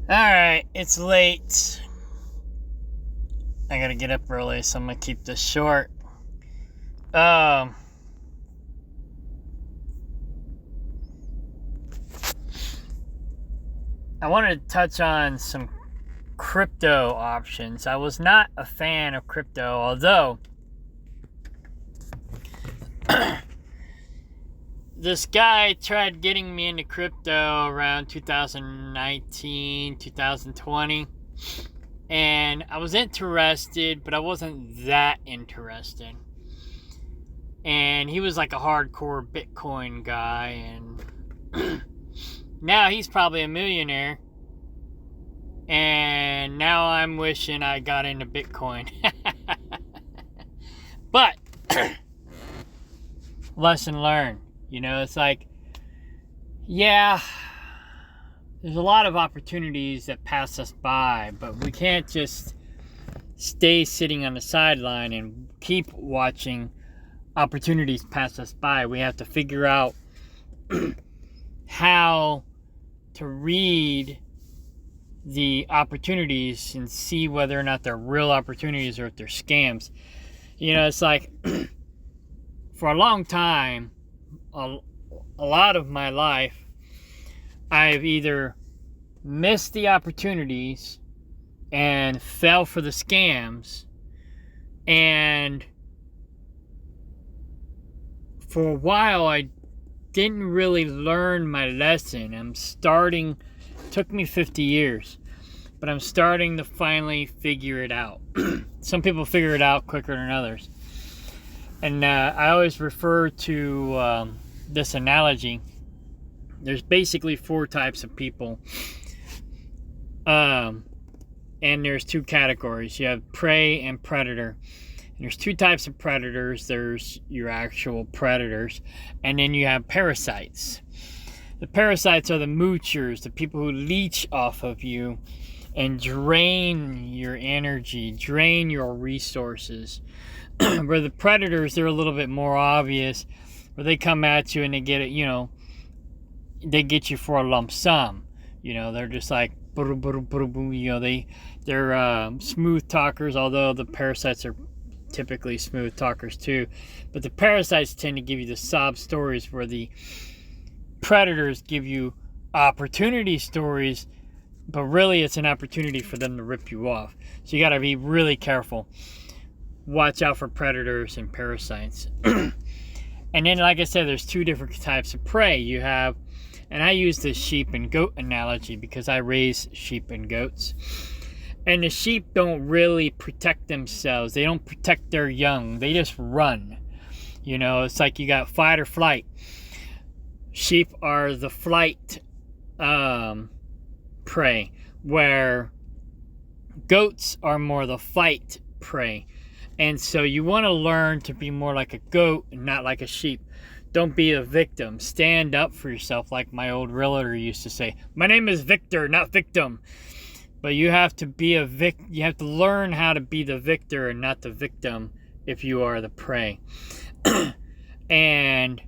Alright, it's late. I gotta get up early, so I'm gonna keep this short. I wanted to touch on some crypto options. I was not a fan of crypto, although this guy tried getting me into crypto around 2019, 2020. And I was interested, but I wasn't that interested. And he was like a hardcore Bitcoin guy, and now he's probably a millionaire. And now I'm wishing I got into Bitcoin. But lesson learned. It's like, yeah, there's a lot of opportunities that pass us by, but we can't just stay sitting on the sideline and keep watching opportunities pass us by. We have to figure out how to read the opportunities and see whether or not they're real opportunities or if they're scams. It's like for a long time, a lot of my life, I've either missed the opportunities and fell for the scams, and for a while I didn't really learn my lesson. Took me 50 years, but I'm starting to finally figure it out. Some people figure it out quicker than others. And I always refer to this analogy. There's basically 4 types of people. And there's 2 categories. You have prey and predator. And there's 2 types of predators. There's your actual predators. And then you have parasites. The parasites are the moochers, the people who leech off of you and drain your energy, drain your resources. Where the predators, they're a little bit more obvious, where they come at you and they get it, they get you for a lump sum. They're just like, they're smooth talkers, although the parasites are typically smooth talkers too. But the parasites tend to give you the sob stories, where the predators give you opportunity stories, but really it's an opportunity for them to rip you off. So you got to be really careful. Watch out for predators and parasites. And then, like I said, there's 2 different types of prey. You have, and I use the sheep and goat analogy because I raise sheep and goats. And the sheep don't really protect themselves. They don't protect their young. They just run. It's like you got fight or flight. Sheep are the flight prey, where goats are more the fight prey. And so you want to learn to be more like a goat and not like a sheep. Don't be a victim. Stand up for yourself, like my old realtor used to say. My name is Victor, not victim. But you have to be you have to learn how to be the victor and not the victim if you are the prey. And,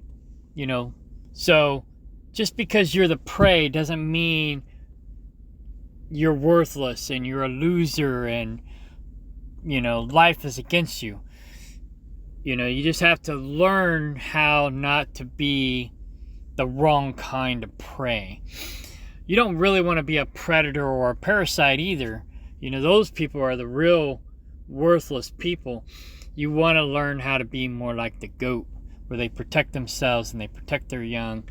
so just because you're the prey doesn't mean you're worthless and you're a loser and, life is against you. You just have to learn how not to be the wrong kind of prey. You don't really want to be a predator or a parasite either. Those people are the real worthless people. You want to learn how to be more like the goat, where they protect themselves and they protect their young.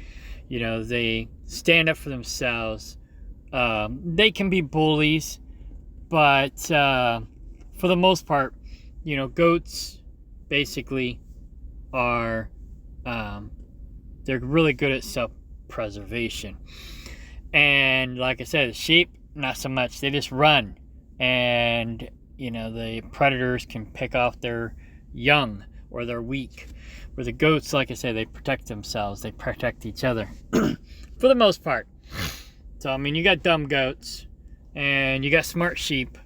They stand up for themselves. They can be bullies, but for the most part, goats basically are, they're really good at self-preservation. And like I said, sheep, not so much. They just run. And, the predators can pick off their young or they're weak. Where the goats, like I said, they protect themselves. They protect each other for the most part. So, you got dumb goats and you got smart sheep.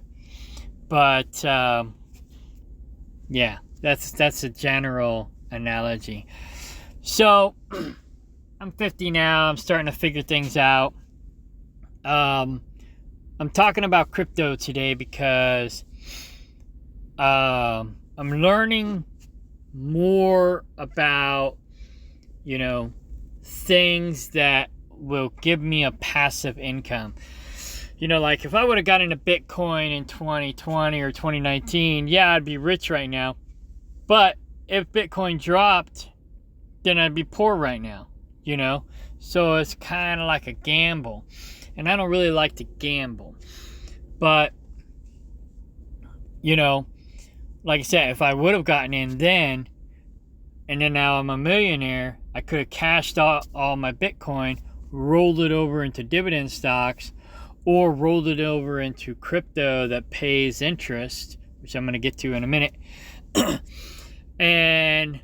But, yeah, that's a general analogy. So, I'm 50 now. I'm starting to figure things out. I'm talking about crypto today because I'm learning more about, things that will give me a passive income. Like if I would have got into Bitcoin in 2020 or 2019, yeah, I'd be rich right now. But if Bitcoin dropped, then I'd be poor right now, So it's kind of like a gamble. And I don't really like to gamble. But, like I said, if I would have gotten in then, and then now I'm a millionaire, I could have cashed out all my Bitcoin, rolled it over into dividend stocks, or rolled it over into crypto that pays interest, which I'm going to get to in a minute. And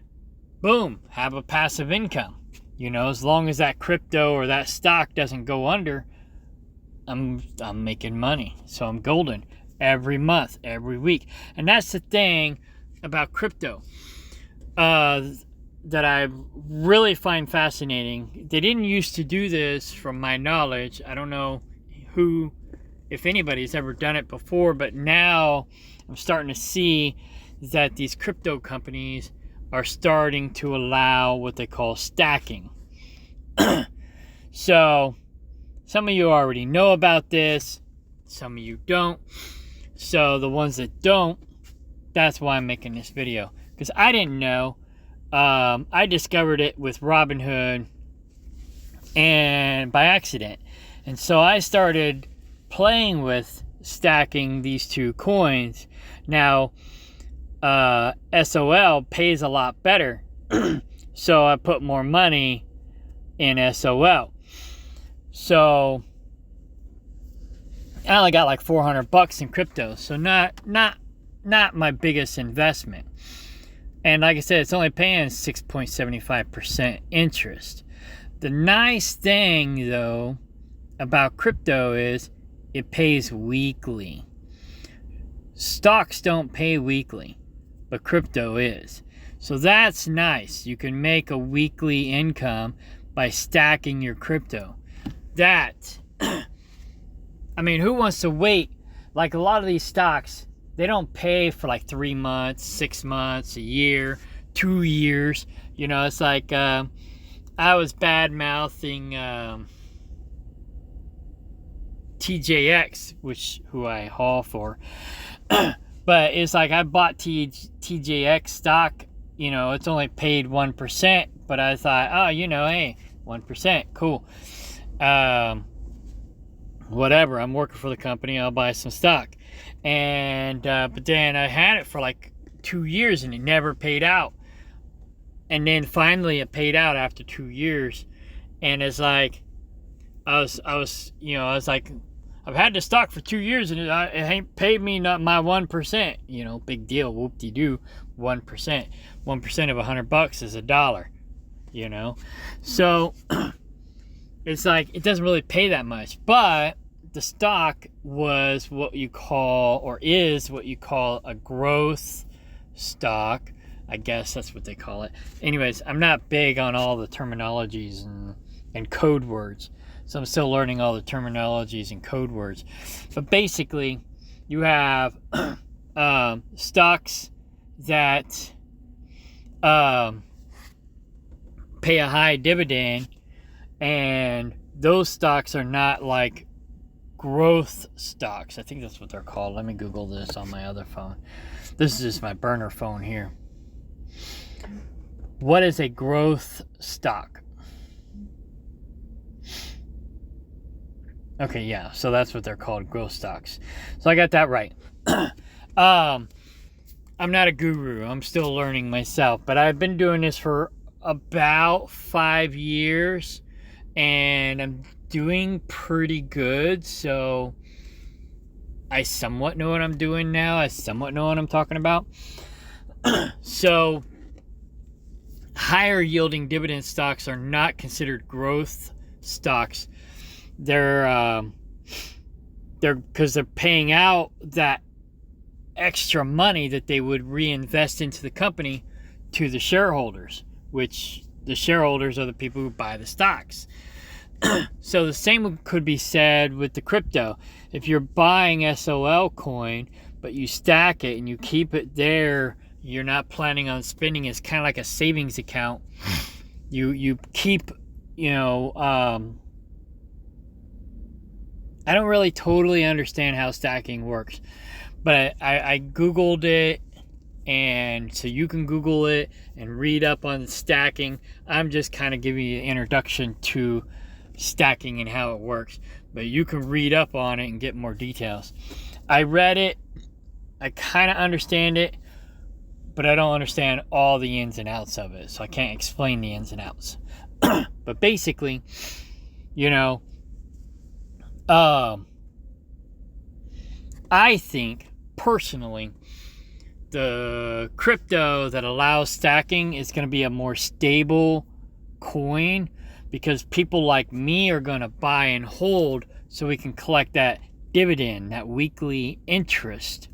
boom, have a passive income. As long as that crypto or that stock doesn't go under, I'm making money. So I'm golden every month, every week. And that's the thing about crypto that I really find fascinating. They didn't used to do this, from my knowledge. I don't know who, if anybody's ever done it before, but now I'm starting to see that these crypto companies are starting to allow what they call stacking. So some of you already know about this, some of you don't. So the ones that don't, that's why I'm making this video, because I didn't know. I discovered it with Robinhood and by accident. And so I started playing with stacking these two coins. Now, SOL pays a lot better. So I put more money in SOL. So I only got like $400 in crypto. So not my biggest investment. And like I said, it's only paying 6.75% interest. The nice thing, though, about crypto is it pays weekly. Stocks don't pay weekly, but crypto is. So that's nice. You can make a weekly income by stacking your crypto. That, who wants to wait? Like a lot of these stocks, they don't pay for like 3 months, 6 months, a year, 2 years. It's like I was bad-mouthing TJX, who I haul for. But it's like I bought TJX stock. It's only paid 1%. But I thought, hey, 1%, cool. Whatever, I'm working for the company, I'll buy some stock. And but then I had it for like 2 years and it never paid out. And then finally it paid out after 2 years. And it's like I was like, I've had this stock for 2 years and it ain't paid me not my 1%. Big deal, whoop-de-doo. 1%. 1% of $100 is $1. So it's like it doesn't really pay that much. But the stock was what you call, or is what you call, a growth stock. I guess that's what they call it. Anyways, I'm not big on all the terminologies and code words. So I'm still learning all the terminologies and code words. But basically, you have stocks that pay a high dividend, and those stocks are not like growth stocks. I think that's what they're called. Let me Google this on my other phone. This is just my burner phone here. What is a growth stock? Okay, yeah, so that's what they're called, growth stocks. So I got that right. I'm not a guru. I'm still learning myself, but I've been doing this for about 5 years, and I'm doing pretty good. So I somewhat know what I'm doing now. I somewhat know what I'm talking about. So higher yielding dividend stocks are not considered growth stocks. They're because they're paying out that extra money that they would reinvest into the company to the shareholders, which the shareholders are the people who buy the stocks. So the same could be said with the crypto. If you're buying SOL coin, but you stack it and you keep it there, you're not planning on spending it. It's kind of like a savings account. You keep, I don't really totally understand how stacking works, but I Googled it, and so you can Google it and read up on stacking. I'm just kind of giving you an introduction to stacking and how it works, but you can read up on it and get more details. I read it, I kind of understand it, but I don't understand all the ins and outs of it, so I can't explain the ins and outs. But basically, I think personally the crypto that allows stacking is going to be a more stable coin, because people like me are going to buy and hold so we can collect that dividend, that weekly interest,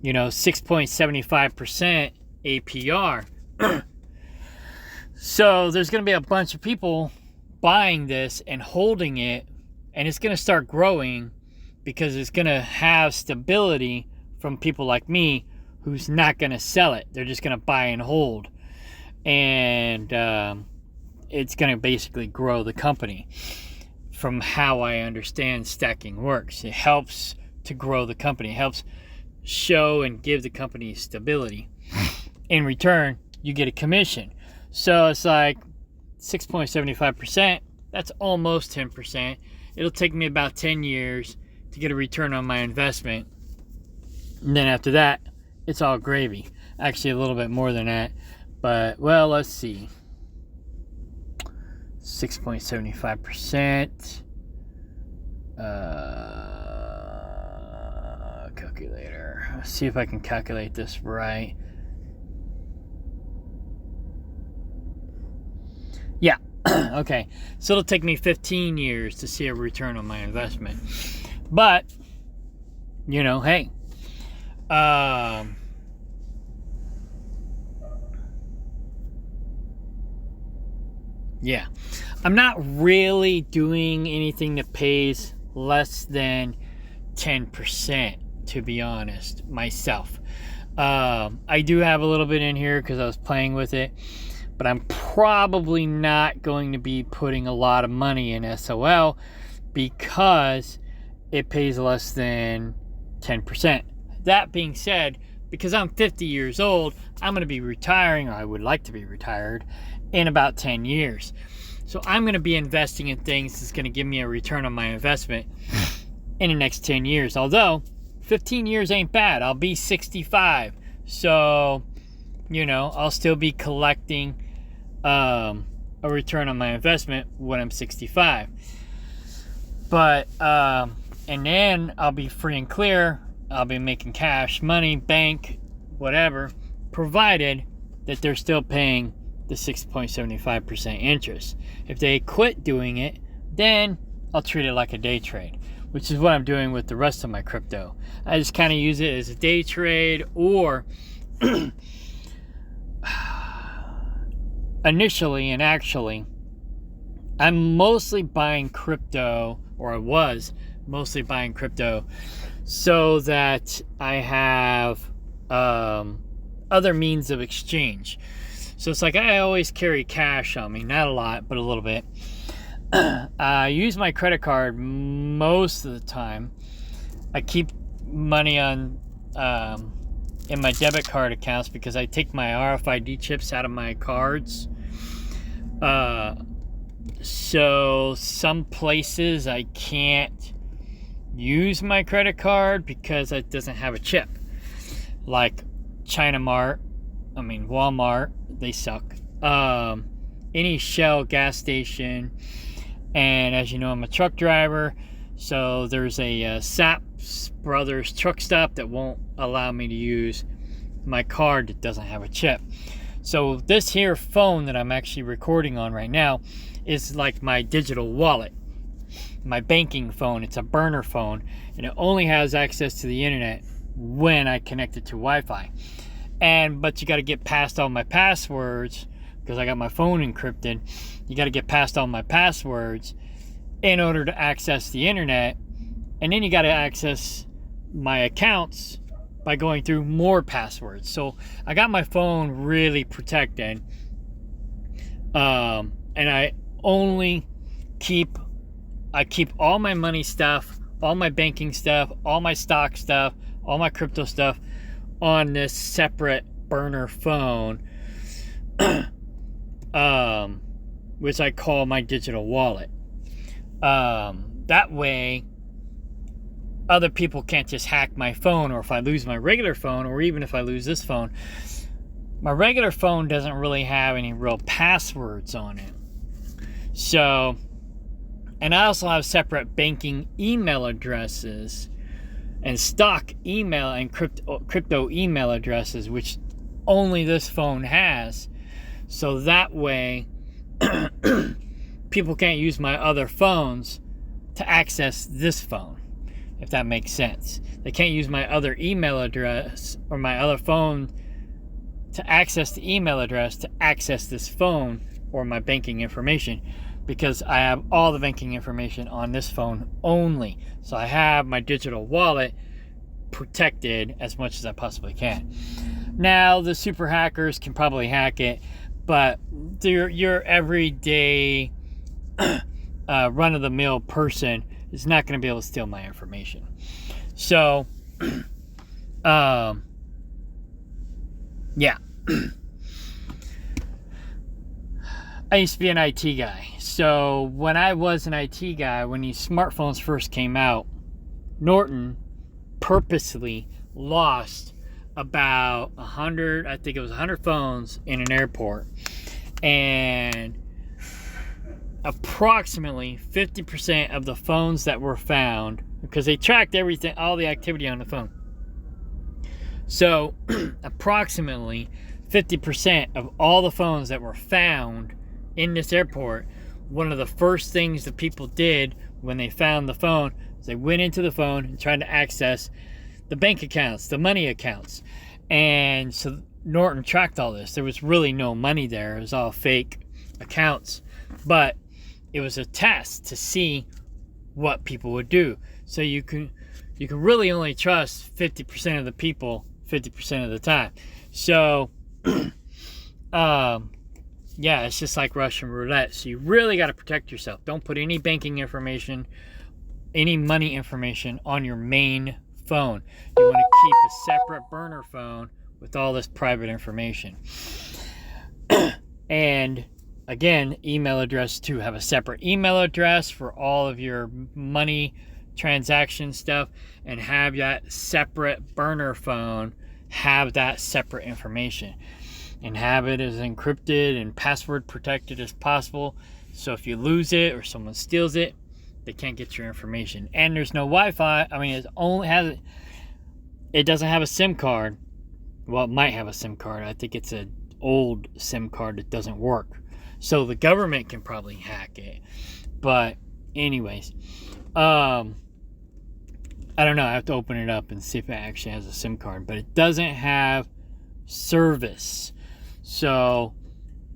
6.75% APR. So there's going to be a bunch of people buying this and holding it, and it's going to start growing because it's going to have stability from people like me who's not going to sell it. They're just going to buy and hold. And it's going to basically grow the company from how I understand stacking works. It helps to grow the company. It helps show and give the company stability. In return, you get a commission. So it's like 6.75%. That's almost 10%. It'll take me about 10 years to get a return on my investment. And then after that, it's all gravy. Actually, a little bit more than that. But, well, let's see. 6.75%. Calculator. Let's see if I can calculate this right. Yeah. Okay. So it'll take me 15 years to see a return on my investment. But, hey. Yeah. I'm not really doing anything that pays less than 10%, to be honest, myself. I do have a little bit in here because I was playing with it, but I'm probably not going to be putting a lot of money in SOL because it pays less than 10%. That being said, because I'm 50 years old, I'm going to be retiring, or I would like to be retired, in about 10 years. So I'm going to be investing in things that's going to give me a return on my investment in the next 10 years. Although 15 years ain't bad. I'll be 65. So, I'll still be collecting a return on my investment when I'm 65. But, and then I'll be free and clear. I'll be making cash, money, bank, whatever, provided that they're still paying the 6.75% interest. If they quit doing it, then I'll treat it like a day trade, which is what I'm doing with the rest of my crypto. I just kind of use it as a day trade, or initially and actually, I'm mostly buying crypto, or I was mostly buying crypto, so that I have other means of exchange. So it's like I always carry cash on me, not a lot, but a little bit. I use my credit card most of the time. I keep money on in my debit card accounts because I take my RFID chips out of my cards. So some places I can't use my credit card because it doesn't have a chip, like Walmart, they suck. Any Shell gas station, and as you know, I'm a truck driver, so there's a Sap Brothers truck stop that won't allow me to use my card that doesn't have a chip. So this here phone that I'm actually recording on right now is like my digital wallet, my banking phone. It's a burner phone, and it only has access to the internet when I connect it to Wi-Fi. But you got to get past all my passwords, because I got my phone encrypted. You got to get past all my passwords in order to access the internet. And then you got to access my accounts by going through more passwords. So I got my phone really protected. And I keep all my money stuff, all my banking stuff, all my stock stuff, all my crypto stuff on this separate burner phone, which I call my digital wallet. That way, other people can't just hack my phone, or if I lose my regular phone, or even if I lose this phone, my regular phone doesn't really have any real passwords on it. So, and I also have separate banking email addresses and stock email and crypto email addresses, which only this phone has. So that way, people can't use my other phones to access this phone, if that makes sense. They can't use my other email address or my other phone to access the email address to access this phone or my banking information, because I have all the banking information on this phone only. So I have my digital wallet protected as much as I possibly can. Now, the super hackers can probably hack it, but your everyday run-of-the-mill person is not going to be able to steal my information. So, yeah. I used to be an IT guy. So when I was an IT guy, when these smartphones first came out, Norton purposely lost about 100, I think it was 100 phones in an airport. And approximately 50% of the phones that were found, because they tracked everything, all the activity on the phone. So approximately 50% of all the phones that were found in this airport, one of the first things that people did when they found the phone is they went into the phone and tried to access the bank accounts, the money accounts. And so Norton tracked all this. There was really no money there. It was all fake accounts. But it was a test to see what people would do. So you can really only trust 50% of the people 50% of the time. So yeah, it's just like Russian roulette. So you really got to protect yourself. Don't put any banking information, any money information on your main phone. You want to keep a separate burner phone with all this private information. And again, email address too. Have a separate email address for all of your money transaction stuff, and have that separate burner phone, have that separate information, and have it as encrypted and password protected as possible. So if you lose it or someone steals it, they can't get your information. And there's no Wi-Fi. I mean, it doesn't have a SIM card. Well, it might have a SIM card. I think it's an old SIM card that doesn't work. So the government can probably hack it. But anyways, I don't know. I have to open it up and see if it actually has a SIM card. But it doesn't have service. So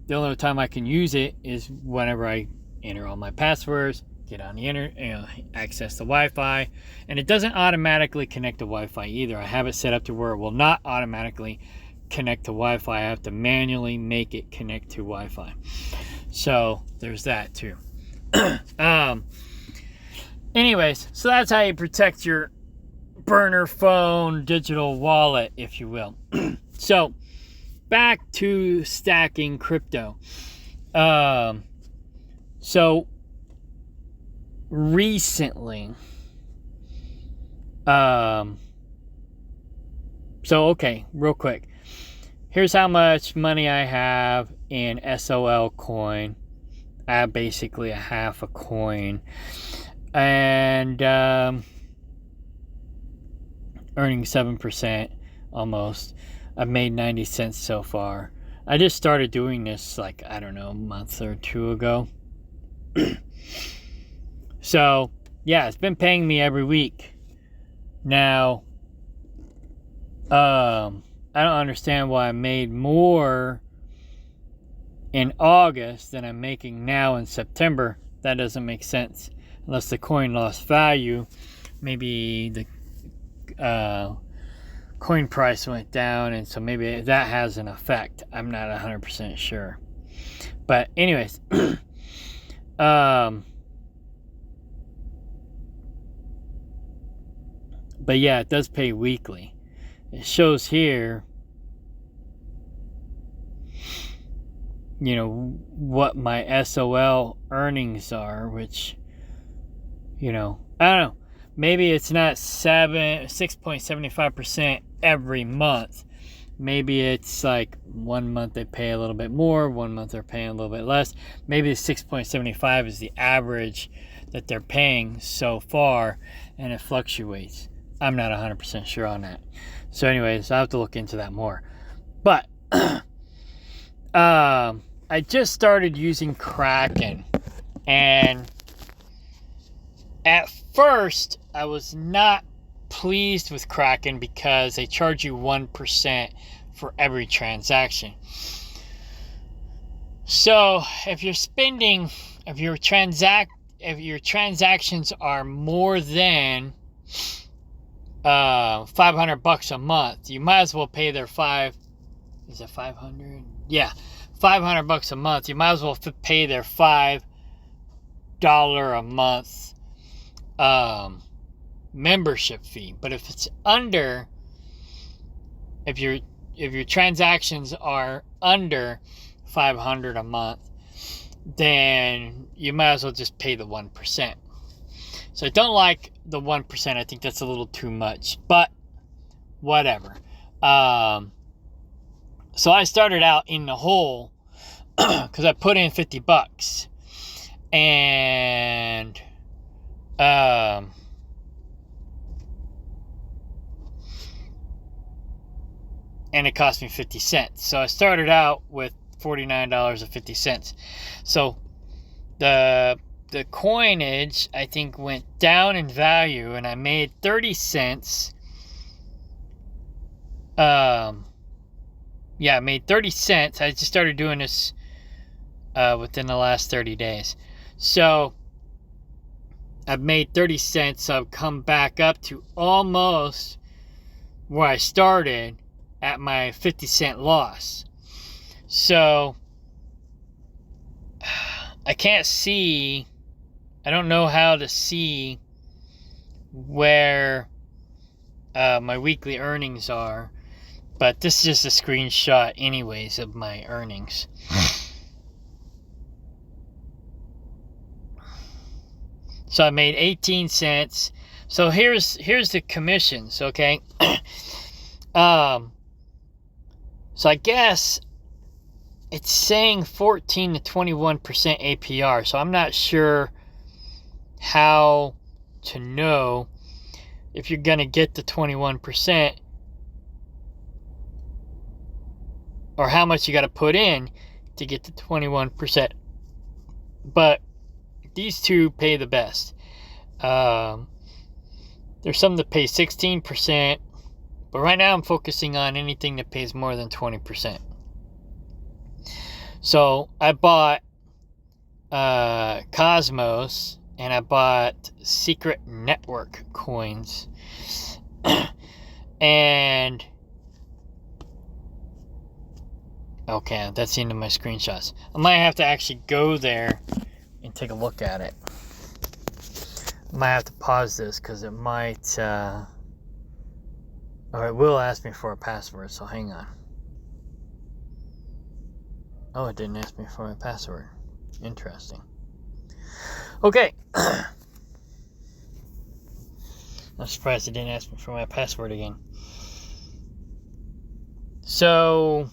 the only time I can use it is whenever I enter all my passwords, get on the internet, access the Wi-Fi. And it doesn't automatically connect to Wi-Fi either. I have it set up to where it will not automatically connect to Wi-Fi. I have to manually make it connect to Wi-Fi. So there's that too. Anyways, so that's how you protect your burner phone digital wallet, if you will. So back to stacking crypto. So recently, okay, real quick. Here's how much money I have in SOL coin. I have basically a half a coin. And earning 7% almost. I've made 90 cents so far. I just started doing this like, I don't know, a month or two ago. So, yeah, it's been paying me every week. Now, I don't understand why I made more in August than I'm making now in September. That doesn't make sense unless the coin lost value. Maybe the coin price went down, and so maybe that has an effect. I'm not 100% sure. But anyways, but yeah, it does pay weekly. It shows here, you know, what my SOL earnings are, which, you know, I don't know. Maybe it's not 6.75% every month. Maybe it's like 1 month they pay a little bit more, 1 month they're paying a little bit less. Maybe the 6.75 is the average that they're paying so far, and it fluctuates. I'm not 100% sure on that. So anyways, I'll have to look into that more. But I just started using Kraken, and at first I was not pleased with Kraken because they charge you 1% for every transaction. So if your transactions are more than $500 a month, you might as well pay their $500? Yeah, $500 a month. You might as well pay their $5 a month membership fee. But if it's under, if your transactions are under $500 a month, then you might as well just pay the 1%. So I don't like the 1%. I think that's a little too much, but whatever. So I started out in the hole because I put in $50, and it cost me 50 cents. So I started out with $49.50. So the coinage, I think, went down in value, and I made 30 cents. I made 30 cents. I just started doing this within the last 30 days. So I've made 30 cents. So I've come back up to almost where I started at my 50 cent loss. So I can't see, I don't know how to see where my weekly earnings are, but this is just a screenshot anyways of my earnings. So I made 18 cents. So here's the commissions, okay? So I guess it's saying 14 to 21% APR. So I'm not sure how to know if you're going to get the 21% or how much you got to put in to get the 21%. But these two pay the best. There's some that pay 16%, but right now I'm focusing on anything that pays more than 20%. So I bought Cosmos, and I bought Secret Network coins. And okay, that's the end of my screenshots. I might have to actually go there and take a look at it. I might have to pause this because it might or it will ask me for a password, so hang on. Oh, it didn't ask me for my password. Interesting. Okay. I'm surprised it didn't ask me for my password again. So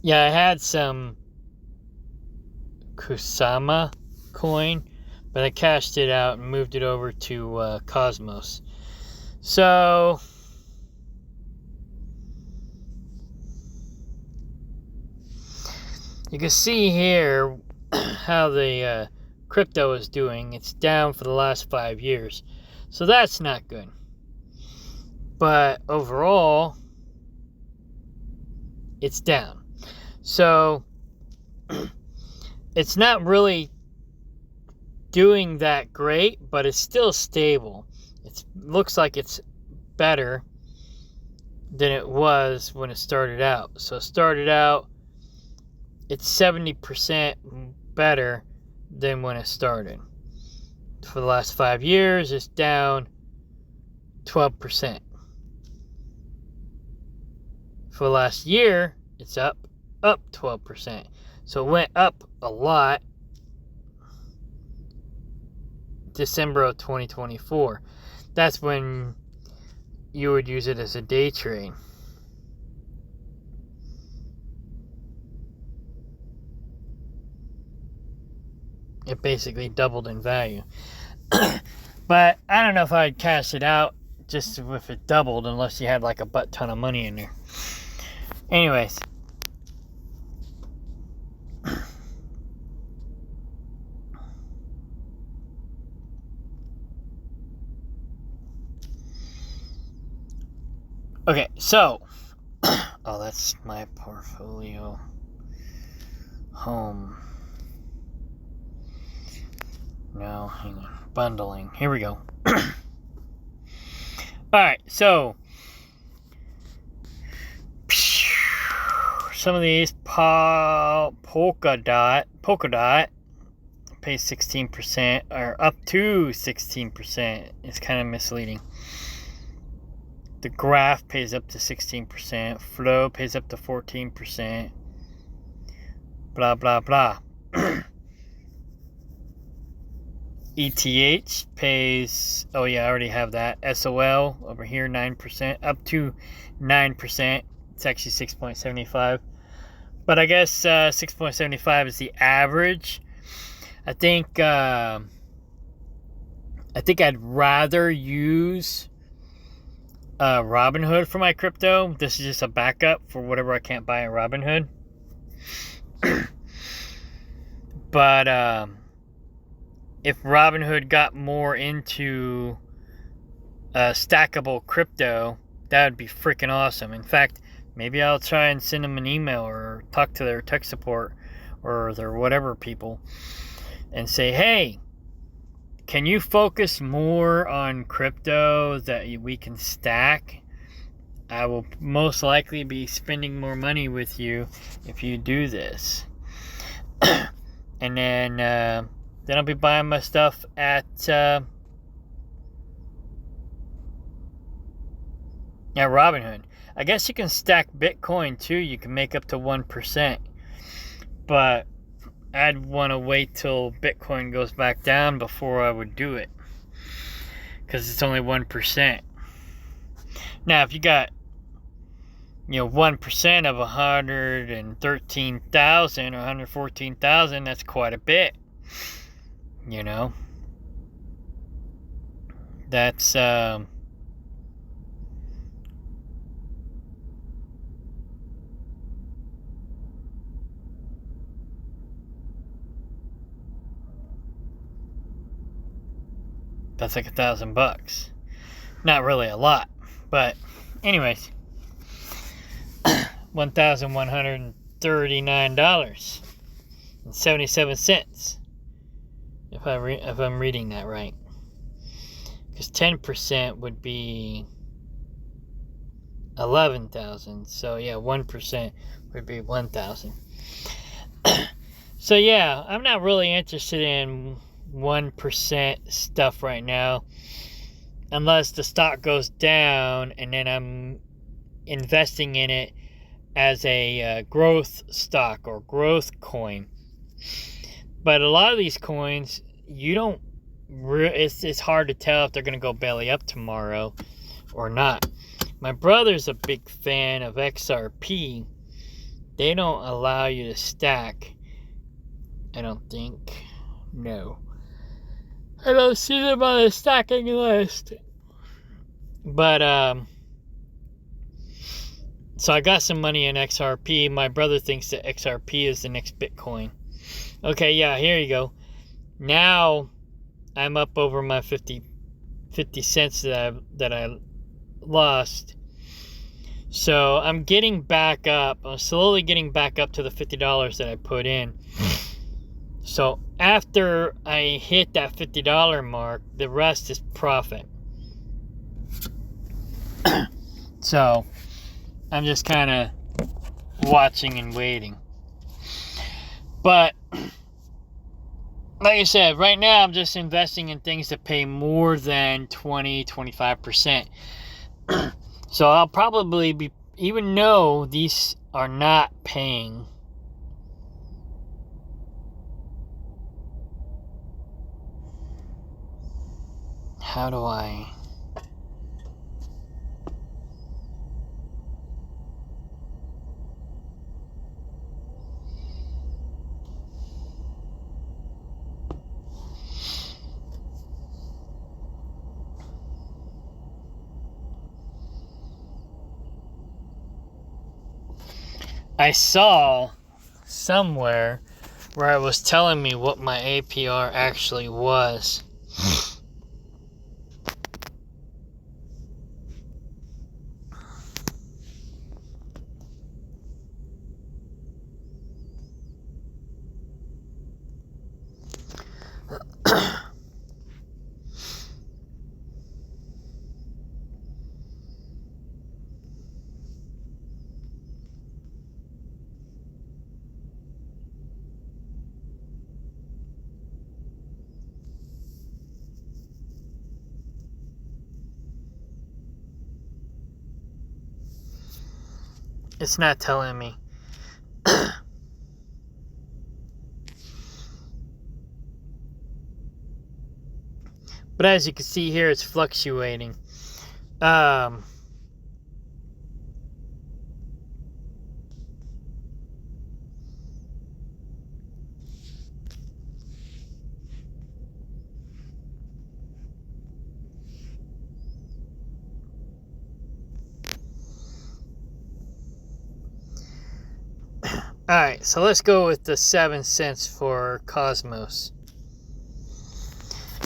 yeah, I had some Kusama coin, but I cashed it out and moved it over to Cosmos. So you can see here how the crypto is doing. It's down for the last 5 years, so that's not good. But overall, it's down. So it's not really doing that great, but it's still stable. It looks like it's better than it was when it started out. So it started out, it's 70% better than when it started. For the last 5 years, it's down 12%. For the last year, it's up 12%. So it went up a lot December of 2024. That's when you would use it as a day trade. It basically doubled in value. But I don't know if I'd cash it out just if it doubled, unless you had like a butt ton of money in there. Anyways. Okay, so oh, that's my portfolio home. No, hang on. Bundling. Here we go. Alright, so some of these polka dot pays 16% or up to 16%. It's kind of misleading. The graph pays up to 16%. Flow pays up to 14%. Blah, blah, blah. ETH pays, oh yeah, I already have that. SOL over here, 9%, up to 9%. It's actually 6.75. But I guess 6.75 is the average. I think I'd rather use Robinhood for my crypto. This is just a backup for whatever I can't buy in Robinhood. But if Robinhood got more into stackable crypto, that would be freaking awesome. In fact, maybe I'll try and send them an email or talk to their tech support or their whatever people and say, hey, can you focus more on crypto that we can stack? I will most likely be spending more money with you if you do this. And then I'll be buying my stuff at Robinhood. I guess you can stack Bitcoin too. You can make up to 1%. But I'd want to wait till Bitcoin goes back down before I would do it. Because it's only 1%. Now, if you got 1% of 113,000 or 114,000, that's quite a bit. That's that's like $1,000. Not really a lot, but anyways, $1,139.77. If I'm reading that right, because 10% would be 11,000. So yeah, 1% would be 1,000. So yeah, I'm not really interested in 1% stuff right now, unless the stock goes down and then I'm investing in it as a growth stock or growth coin. But a lot of these coins, it's hard to tell if they're going to go belly up tomorrow or not. My brother's a big fan of XRP. They don't allow you to stack, I don't think. No. I don't see them on the stacking list. But, so I got some money in XRP. My brother thinks that XRP is the next Bitcoin. Okay, yeah, here you go. Now I'm up over my 50 cents that I lost. So I'm getting back up. I'm slowly getting back up to the $50 that I put in. So after I hit that $50 mark, the rest is profit. So I'm just kind of watching and waiting. But like I said, right now I'm just investing in things that pay more than 20-25%. So I'll probably be, even though these are not paying, how do I? I saw somewhere where it was telling me what my APR actually was. It's not telling me. But as you can see here, it's fluctuating. Alright, so let's go with the 7 cents for Cosmos.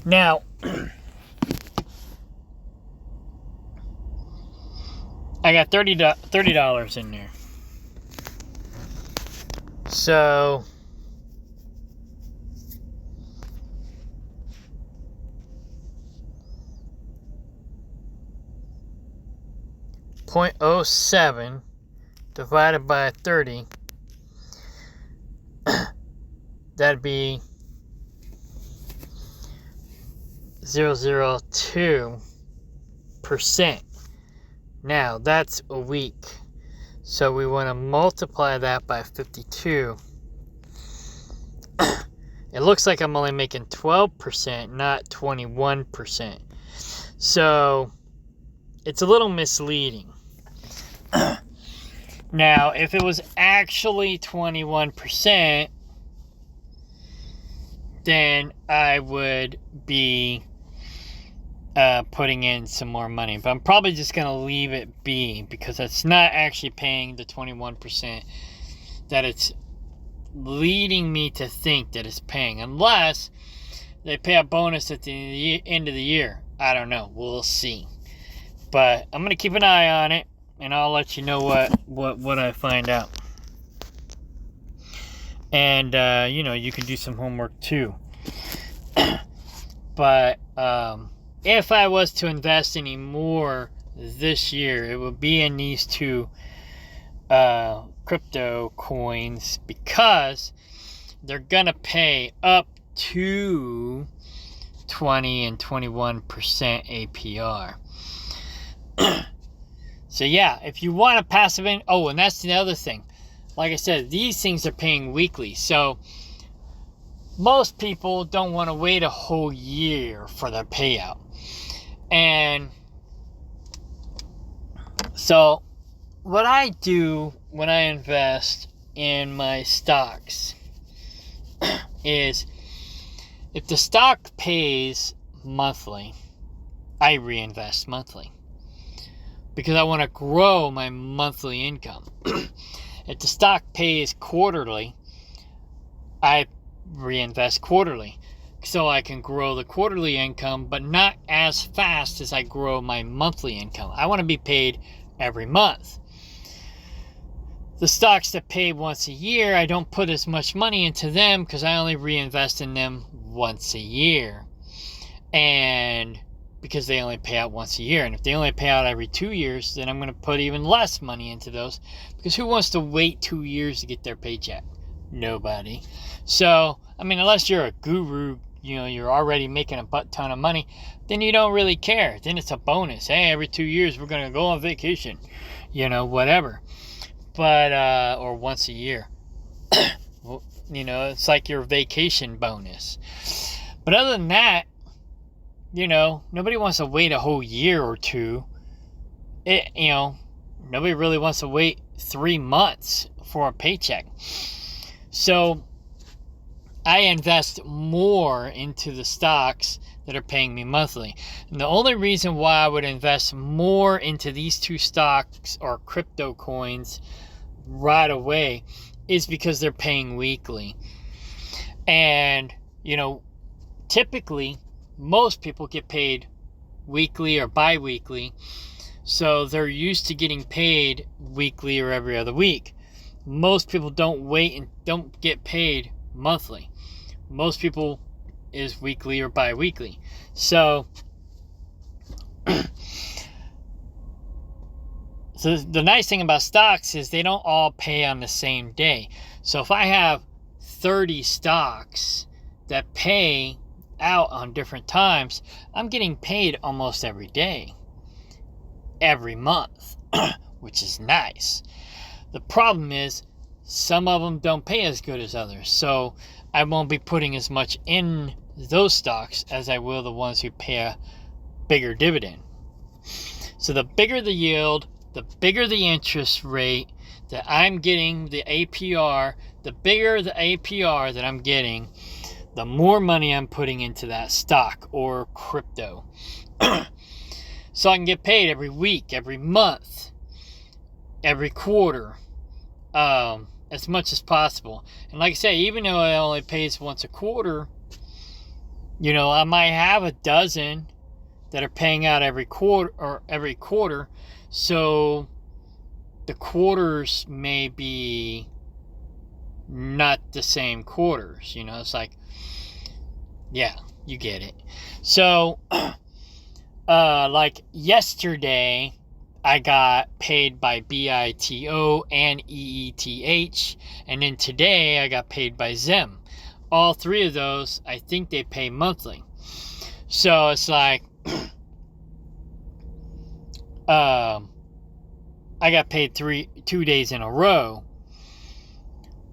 Now, I got $30 in there. So, .07 divided by 30, that'd be 0.002%. Now, that's a week. So we want to multiply that by 52. It looks like I'm only making 12%, not 21%. So it's a little misleading. Now, if it was actually 21%, then I would be putting in some more money. But I'm probably just going to leave it be, because it's not actually paying the 21% that it's leading me to think that it's paying. Unless they pay a bonus at the end of the year. I don't know. We'll see. But I'm going to keep an eye on it, and I'll let you know what I find out. And, you can do some homework too. But, if I was to invest any more this year, it would be in these two crypto coins, because they're going to pay up to 20 and 21% APR. So yeah, if you want a passive in, and that's the other thing. Like I said, these things are paying weekly. So most people don't want to wait a whole year for their payout. And so what I do when I invest in my stocks is, if the stock pays monthly, I reinvest monthly, because I want to grow my monthly income. If the stock pays quarterly, I reinvest quarterly, so I can grow the quarterly income, but not as fast as I grow my monthly income. I want to be paid every month. The stocks that pay once a year, I don't put as much money into them because I only reinvest in them once a year. And because they only pay out once a year. And if they only pay out every 2 years, then I'm going to put even less money into those. Because who wants to wait 2 years to get their paycheck? Nobody. So, I mean, unless you're a guru, you're already making a butt ton of money, then you don't really care. Then it's a bonus. Hey, every 2 years we're going to go on vacation. Whatever. But, or once a year. It's like your vacation bonus. But other than that, nobody wants to wait a whole year or two. Nobody really wants to wait 3 months for a paycheck. So I invest more into the stocks that are paying me monthly. And the only reason why I would invest more into these two stocks or crypto coins right away is because they're paying weekly. And, typically most people get paid weekly or bi-weekly. So they're used to getting paid weekly or every other week. Most people don't wait and don't get paid monthly. Most people is weekly or bi-weekly. So the nice thing about stocks is they don't all pay on the same day. So if I have 30 stocks that pay out on different times, I'm getting paid almost every day, every month, which is nice. The problem is some of them don't pay as good as others, so I won't be putting as much in those stocks as I will the ones who pay a bigger dividend. So the bigger the yield, the bigger the interest rate that I'm getting, the APR, the bigger the APR that I'm getting, the more money I'm putting into that stock or crypto. So I can get paid every week, every month, every quarter, as much as possible. And like I say, even though it only pays once a quarter, I might have a dozen that are paying out every quarter. So the quarters may be not the same quarters. It's like, yeah, you get it. So, like yesterday, I got paid by BITO and EETH, and then today I got paid by Zim. All three of those, I think they pay monthly. So it's like, I got paid 2 days in a row.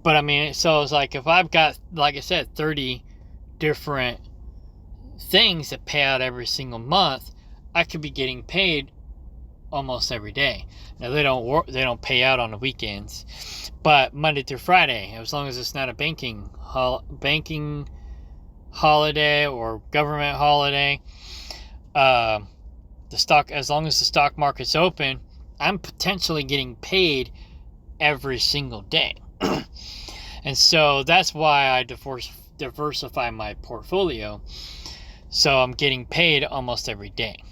But I mean, so it's like if I've got, like I said, 30 different things that pay out every single month, I could be getting paid almost every day. Now they don't pay out on the weekends, but Monday through Friday, as long as it's not a banking holiday or government holiday, as long as the stock market's open, I'm potentially getting paid every single day. And so that's why I diversify my portfolio. So I'm getting paid almost every day.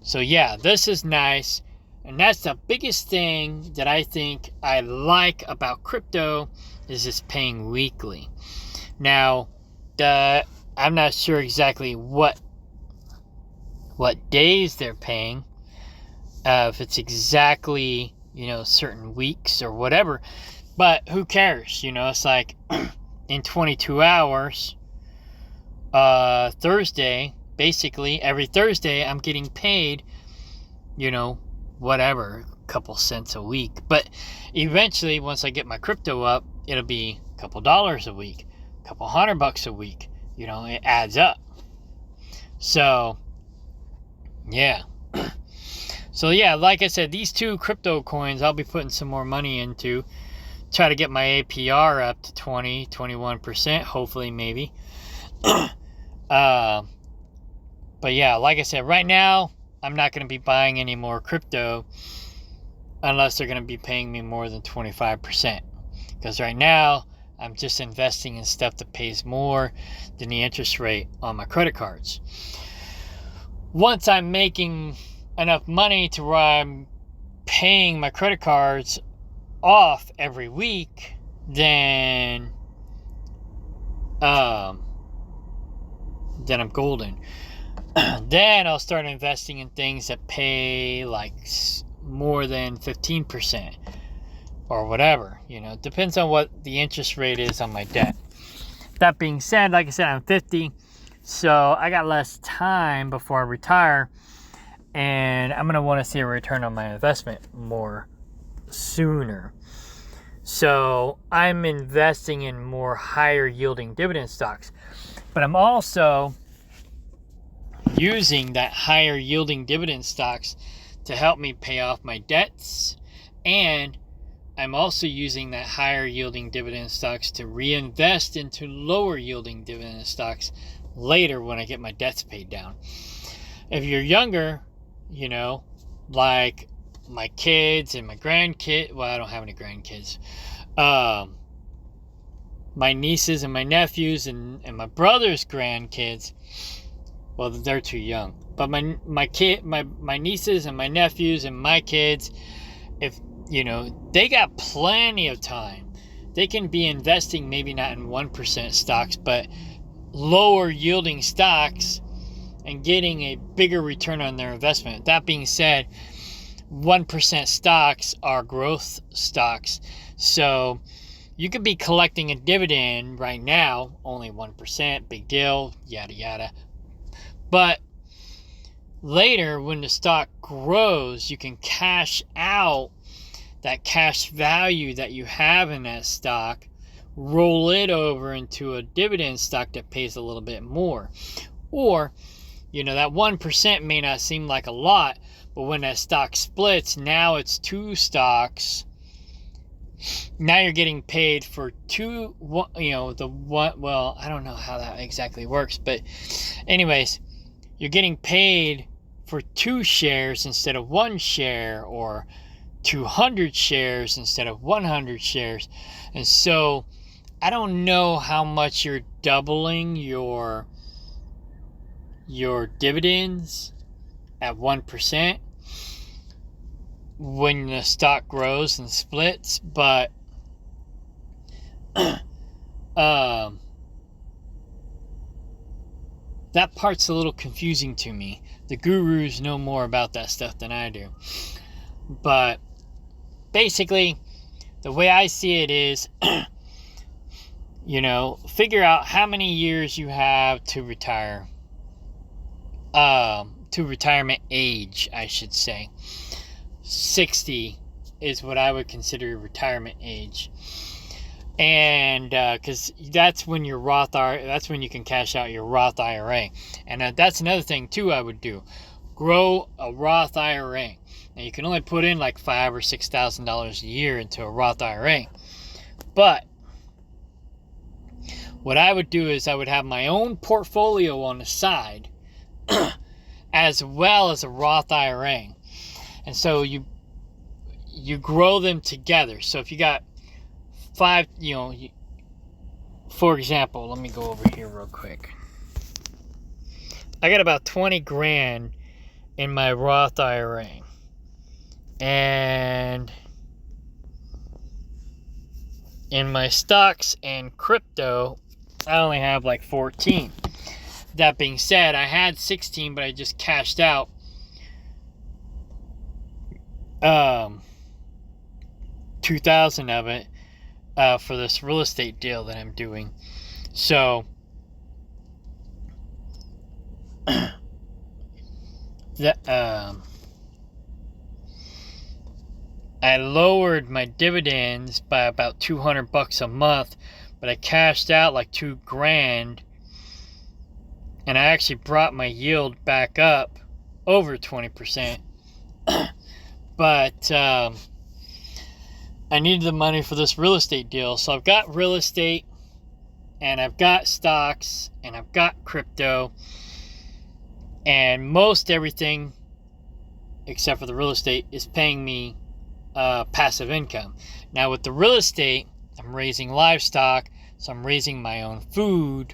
So yeah, this is nice. And that's the biggest thing that I think I like about crypto is it's paying weekly. Now, I'm not sure exactly what days they're paying. If it's exactly, certain weeks or whatever. But who cares? It's like in 22 hours, Thursday, basically every Thursday, I'm getting paid, whatever, a couple cents a week. But eventually, once I get my crypto up, it'll be a couple dollars a week, a couple $100 a week. It adds up. So, yeah. So, yeah, like I said, these two crypto coins, I'll be putting some more money into. Try to get my APR up to 21%, hopefully, maybe. But yeah, like I said, right now, I'm not going to be buying any more crypto unless they're going to be paying me more than 25%. Because right now, I'm just investing in stuff that pays more than the interest rate on my credit cards. Once I'm making enough money to where I'm paying my credit cards off every week, then I'm golden. Then I'll start investing in things that pay like more than 15% or whatever. It depends on what the interest rate is on my debt. That being said, like I said, I'm 50, so I got less time before I retire, and I'm going to want to see a return on my investment more sooner. So I'm investing in more higher yielding dividend stocks, but I'm also using that higher yielding dividend stocks to help me pay off my debts, and I'm also using that higher yielding dividend stocks to reinvest into lower yielding dividend stocks later when I get my debts paid down. If you're younger, like my kids and my grandkids, well, I don't have any grandkids, my nieces and my nephews and my brother's grandkids, well, they're too young, but my nieces and my nephews and my kids, if they got plenty of time. They can be investing maybe not in 1% stocks, but lower yielding stocks and getting a bigger return on their investment. That being said, 1% stocks are growth stocks. So you could be collecting a dividend right now, only 1%, big deal, yada, yada. But later, when the stock grows, you can cash out that cash value that you have in that stock, roll it over into a dividend stock that pays a little bit more. Or, that 1% may not seem like a lot, but when that stock splits, now it's two stocks. Now you're getting paid for two, well, I don't know how that exactly works, but anyways, you're getting paid for 2 shares instead of 1 share, or 200 shares instead of 100 shares. And so I don't know how much you're doubling your dividends at 1% when the stock grows and splits, but that part's a little confusing to me. The gurus know more about that stuff than I do. But basically, the way I see it is, figure out how many years you have to retire. To retirement age, I should say. 60 is what I would consider retirement age. And because that's when that's when you can cash out your Roth IRA. And that's another thing too I would do. Grow a Roth IRA. Now you can only put in like $5,000 or $6,000 a year into a Roth IRA. But what I would do is I would have my own portfolio on the side as well as a Roth IRA. And so you grow them together. So if you got 5, for example, let me go over here real quick. I got about 20 grand in my Roth IRA. And in my stocks and crypto, I only have like 14. That being said, I had 16, but I just cashed out 2,000 of it for this real estate deal that I'm doing. So I lowered my dividends by about $200 a month, but I cashed out like 2 grand, and I actually brought my yield back up over 20%. But I needed the money for this real estate deal, so I've got real estate, and I've got stocks, and I've got crypto, and most everything except for the real estate is paying me passive income. Now with the real estate, I'm raising livestock, so I'm raising my own food,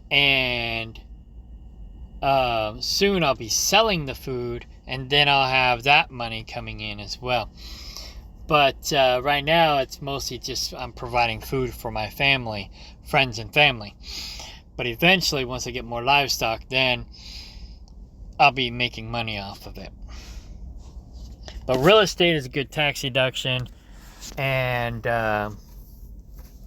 and soon I'll be selling the food, and then I'll have that money coming in as well. But right now, it's mostly just I'm providing food for my family, friends and family. But eventually, once I get more livestock, then I'll be making money off of it. But real estate is a good tax deduction and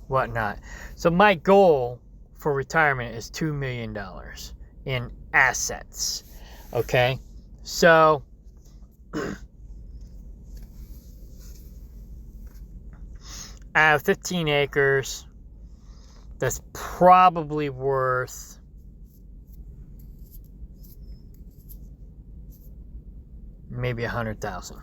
whatnot. So my goal for retirement is $2 million in assets. Okay? So I have 15 acres. That's probably worth maybe 100,000.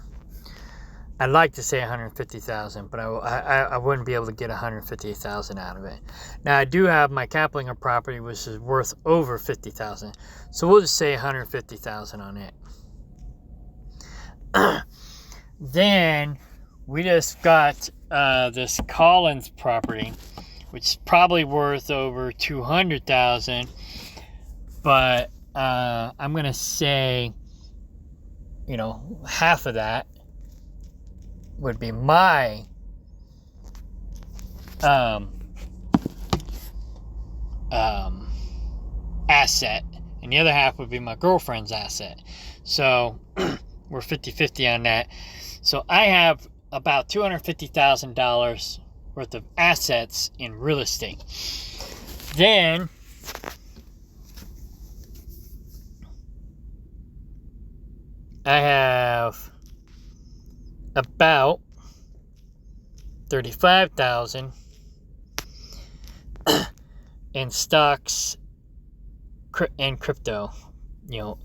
I'd like to say 150,000, but I wouldn't be able to get 150,000 out of it. Now I do have my Kaplinger property, which is worth over 50,000. So we'll just say 150,000 on it. Then we just got this Collins property, which is probably worth over 200,000. But I'm gonna say, half of that would be my asset, and the other half would be my girlfriend's asset. So we're 50-50 on that. So I have about $250,000 worth of assets in real estate. Then I have about 35,000 in stocks and crypto,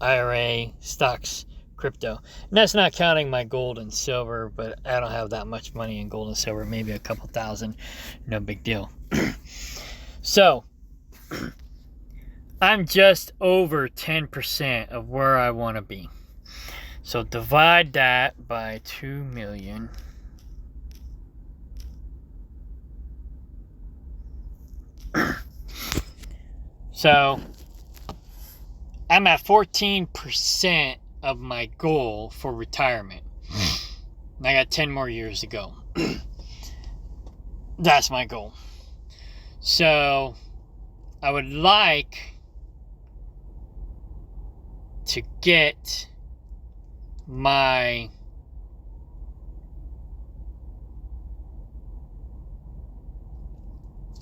IRA, stocks, crypto. And that's not counting my gold and silver, but I don't have that much money in gold and silver, maybe a couple thousand, no big deal. So I'm just over 10% of where I want to be. So divide that by 2 million. So I'm at 14% of my goal for retirement. And I got 10 more years to go. That's my goal. So I would like to get my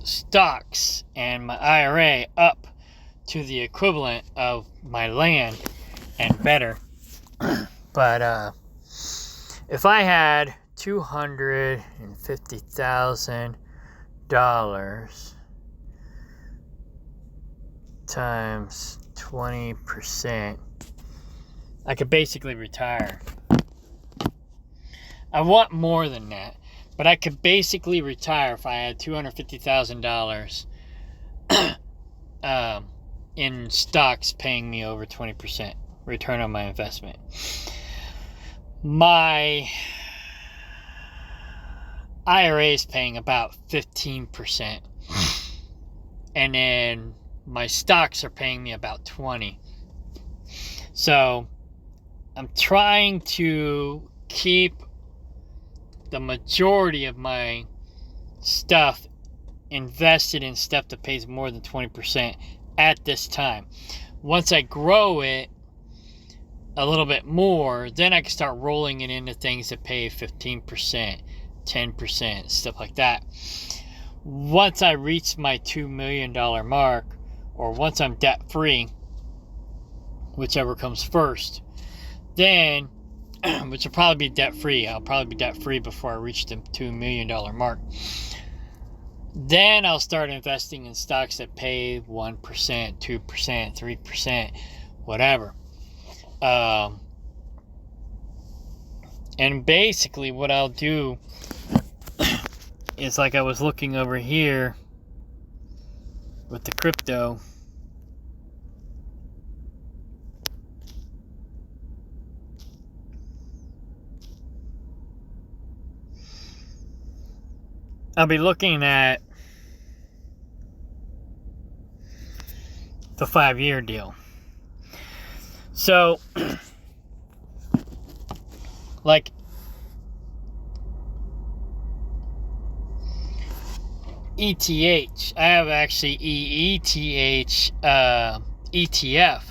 stocks and my IRA up to the equivalent of my land and better. But if I had $250,000 times 20%, I could basically retire. I want more than that, but I could basically retire if I had $250,000 in stocks paying me over 20% return on my investment. My IRA is paying about 15%, and then my stocks are paying me about 20%. So I'm trying to keep the majority of my stuff invested in stuff that pays more than 20% at this time. Once I grow it a little bit more, then I can start rolling it into things that pay 15%, 10%, stuff like that. Once I reach my $2 million mark, or once I'm debt free, whichever comes first, then, which will probably be debt free. I'll probably be debt free before I reach the $2 million mark. Then I'll start investing in stocks that pay 1%, 2%, 3%, whatever. And basically what I'll do is, like I was looking over here with the crypto, I'll be looking at the 5-year deal. So, like, ETH. I have actually EETH ETF,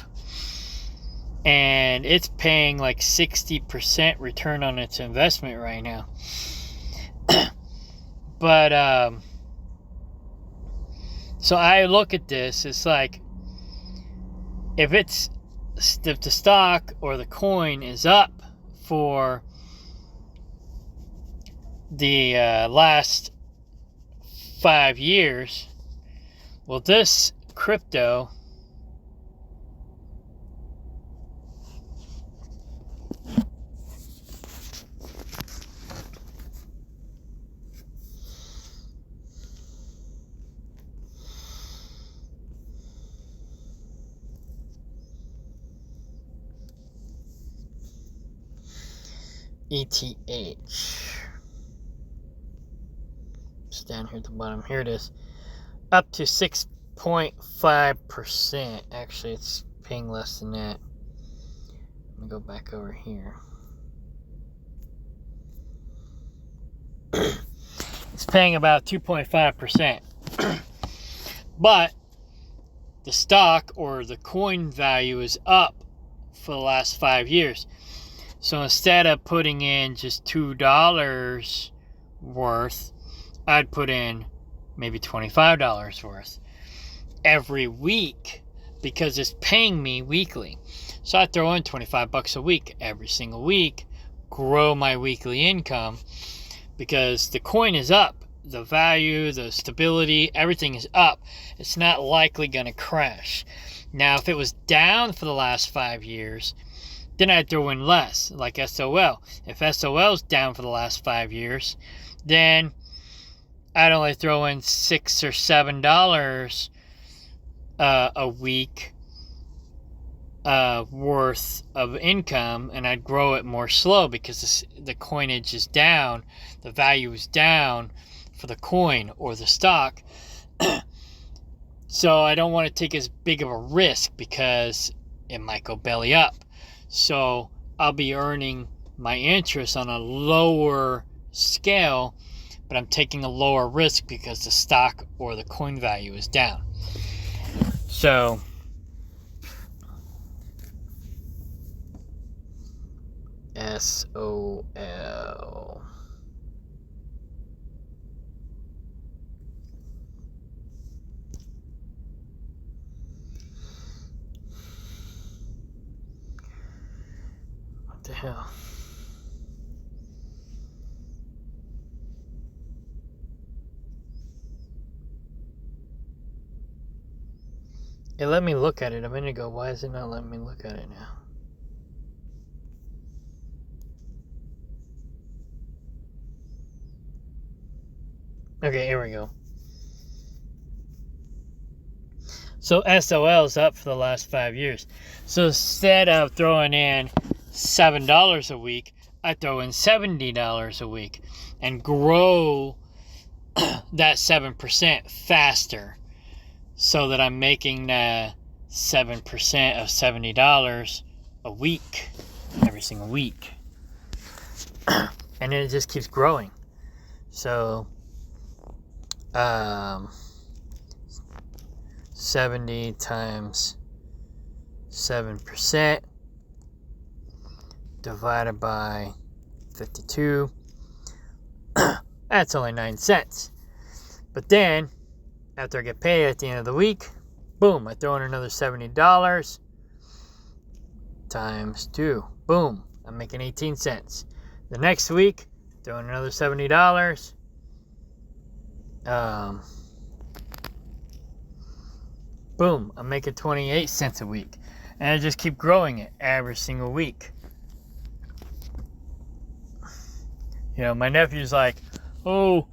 and it's paying like 60% return on its investment right now. But so I look at this, it's like if the stock or the coin is up for the last 5 years, well, this crypto ETH. It's down here at the bottom. Here it is. Up to 6.5%. Actually, it's paying less than that. Let me go back over here. It's paying about 2.5%. But the stock or the coin value is up for the last 5 years. So instead of putting in just $2 worth, I'd put in maybe $25 worth every week because it's paying me weekly. So I throw in $25 a week every single week, grow my weekly income because the coin is up. The value, the stability, everything is up. It's not likely going to crash. Now, if it was down for the last 5 years, then I'd throw in less, like SOL. If SOL is down for the last 5 years, then I'd only throw in $6 or $7 a week worth of income, and I'd grow it more slow because the coinage is down, the value is down for the coin or the stock. So I don't want to take as big of a risk because it might go belly up. So I'll be earning my interest on a lower scale, but I'm taking a lower risk because the stock or the coin value is down. So SOL. What the hell? It let me look at it a minute ago. Why is it not letting me look at it now? Okay, here we go. So SOL is up for the last 5 years. So instead of throwing in $7 a week, I throw in $70 a week and grow that 7% faster so that I'm making 7% of $70 a week, every single week. And then it just keeps growing. So 70 times 7% divided by 52. That's only 9 cents. But then, after I get paid at the end of the week, boom, I throw in another $70 times 2. Boom, I'm making 18 cents. The next week, throw in another $70. Boom, I'm making 28 cents a week. And I just keep growing it every single week. You know, my nephew's like, oh,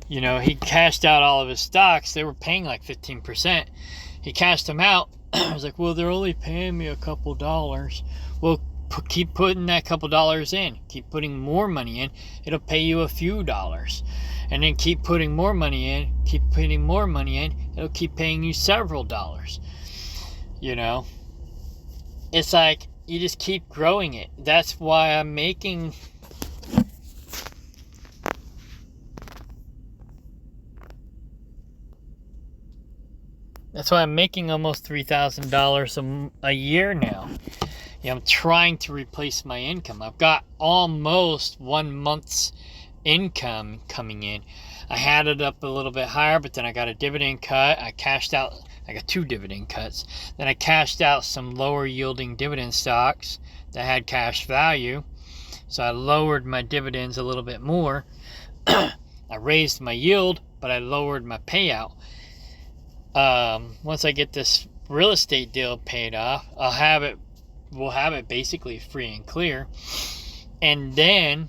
you know, he cashed out all of his stocks. They were paying like 15%. He cashed them out. I was like, well, they're only paying me a couple dollars. Well, keep putting that couple dollars in. Keep putting more money in. It'll pay you a few dollars. And then keep putting more money in. Keep putting more money in. It'll keep paying you several dollars. You know? It's like, you just keep growing it. That's why I'm making... That's why I'm making almost $3,000 a year now. I'm trying to replace my income. I've got almost 1 month's income coming in. I had it up a little bit higher, but then I got a dividend cut. I cashed out. I got 2 dividend cuts. Then I cashed out some lower yielding dividend stocks that had cash value. So I lowered my dividends a little bit more. I raised my yield, but I lowered my payout. Once I get this real estate deal paid off, we'll have it basically free and clear. And then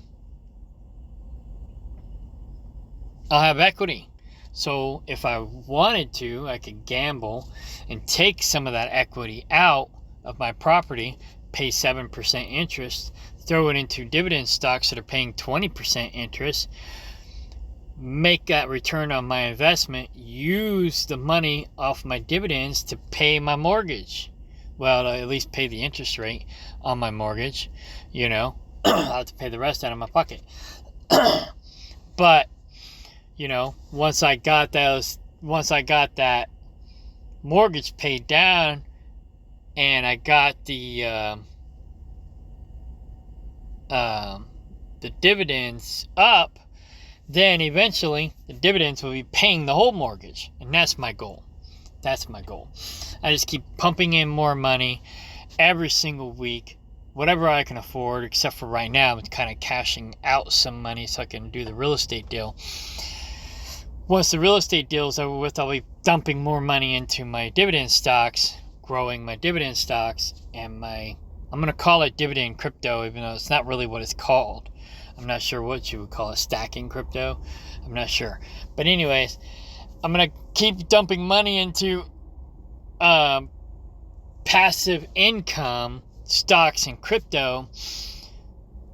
I'll have equity. So if I wanted to, I could gamble and take some of that equity out of my property, pay 7% interest, throw it into dividend stocks that are paying 20% interest, make that return on my investment, use the money off my dividends to pay my mortgage. Well, at least pay the interest rate on my mortgage. I'll have to pay the rest out of my pocket. But once I got that mortgage paid down and I got the dividends up, then eventually the dividends will be paying the whole mortgage. And that's my goal. I just keep pumping in more money every single week, whatever I can afford, except for right now I'm kind of cashing out some money so I can do the real estate deal. Once the real estate deal is over with, I'll be dumping more money into my dividend stocks, growing my dividend stocks, and I'm going to call it Dividend Crypto, even though it's not really what it's called. I'm not sure what you would call it, stacking crypto. I'm not sure. But anyways, I'm going to keep dumping money into passive income stocks and crypto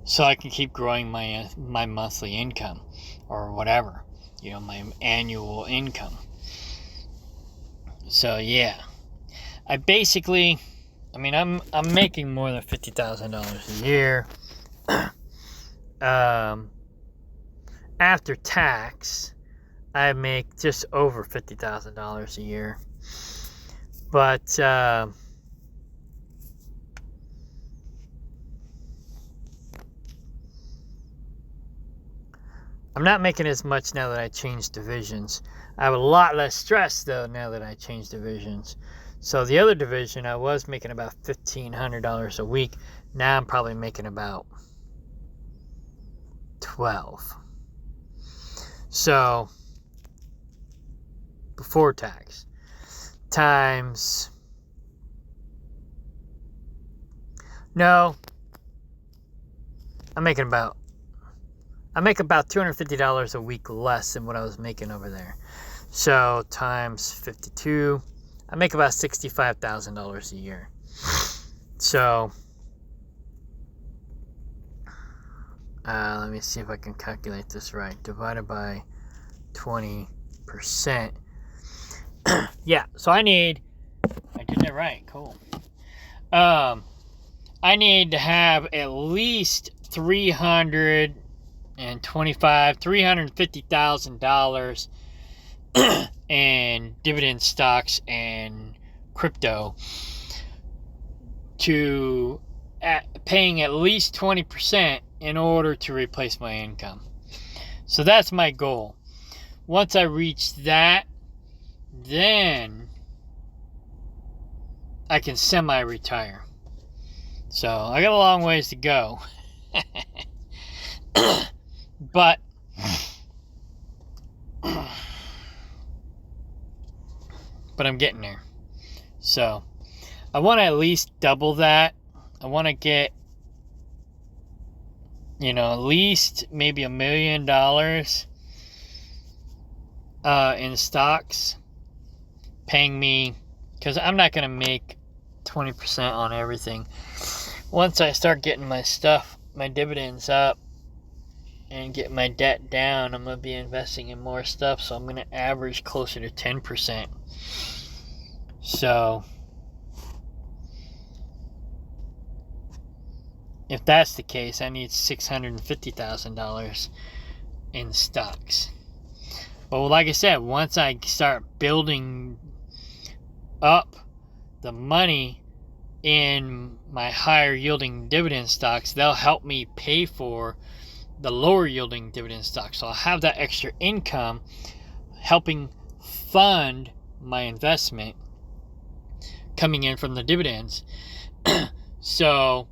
so I can keep growing my monthly income or whatever, my annual income. So yeah, I'm making more than $50,000 a year. After tax, I make just over $50,000 a year. But I'm not making as much now that I changed divisions. I have a lot less stress though now that I changed divisions. So the other division, I was making about $1,500 a week. Now I'm probably making about $12,000. So before tax times, no, I make about $250 a week less than what I was making over there. So times 52, I make about $65,000 a year. So let me see if I can calculate this right. Divided by 20%. Yeah, so I did that right. Cool. I need to have at least $350,000 in dividend stocks and crypto to paying at least 20% in order to replace my income. So that's my goal. Once I reach that, then I can semi-retire. So I got a long ways to go. But I'm getting there. So I want to at least double that. I want to get, at least maybe $1 million in stocks, paying me, because I'm not going to make 20% on everything. Once I start getting my dividends up, and get my debt down, I'm going to be investing in more stuff, so I'm going to average closer to 10%. So if that's the case, I need $650,000 in stocks. But like I said, once I start building up the money in my higher yielding dividend stocks, they'll help me pay for the lower yielding dividend stocks. So I'll have that extra income helping fund my investment coming in from the dividends. So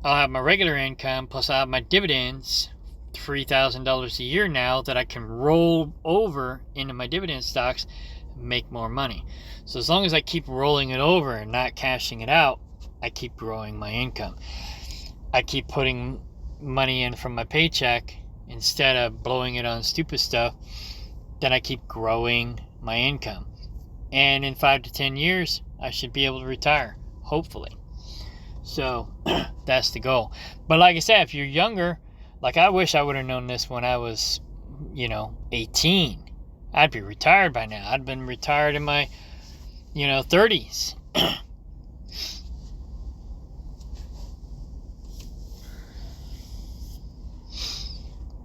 I'll have my regular income plus I'll have my dividends, $3,000 a year now that I can roll over into my dividend stocks and make more money. So as long as I keep rolling it over and not cashing it out, I keep growing my income. I keep putting money in from my paycheck instead of blowing it on stupid stuff. Then I keep growing my income. And in 5 to 10 years, I should be able to retire, hopefully. So that's the goal. But like I said, if you're younger, like I wish I would have known this when I was, 18. I'd be retired by now. I'd been retired in my, 30s.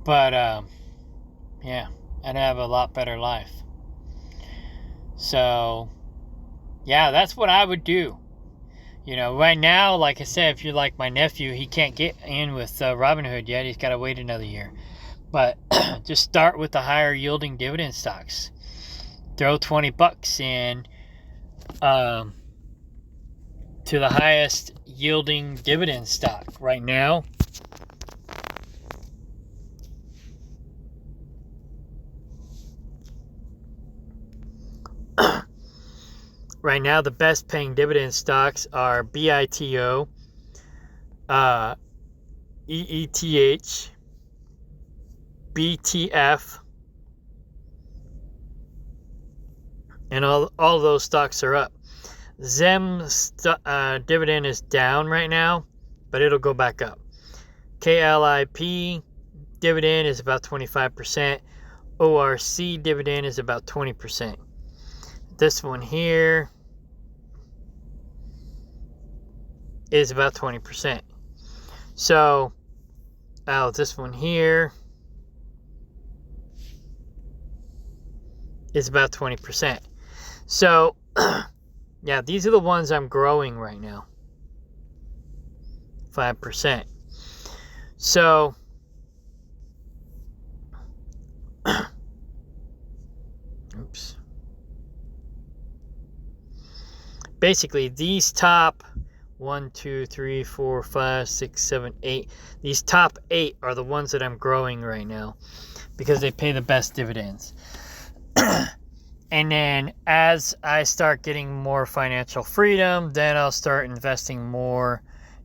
But, yeah, I'd have a lot better life. So, yeah, that's what I would do. Right now, like I said, if you're like my nephew, he can't get in with Robinhood yet. He's got to wait another year. But just start with the higher yielding dividend stocks. Throw $20 in to the highest yielding dividend stock right now. Right now, the best paying dividend stocks are BITO, EETH, BTF, and all those stocks are up. Zem's dividend is down right now, but it'll go back up. KLIP dividend is about 25%. ORC dividend is about 20%. This one here is about 20%. So, this one here is about 20%. So, yeah, these are the ones I'm growing right now. 5%. So, oops. Basically, these top 1, 2, 3, 4, 5, 6, 7, 8. These top 8 are the ones that I'm growing right now because they pay the best dividends. And then as I start getting more financial freedom, then I'll start investing more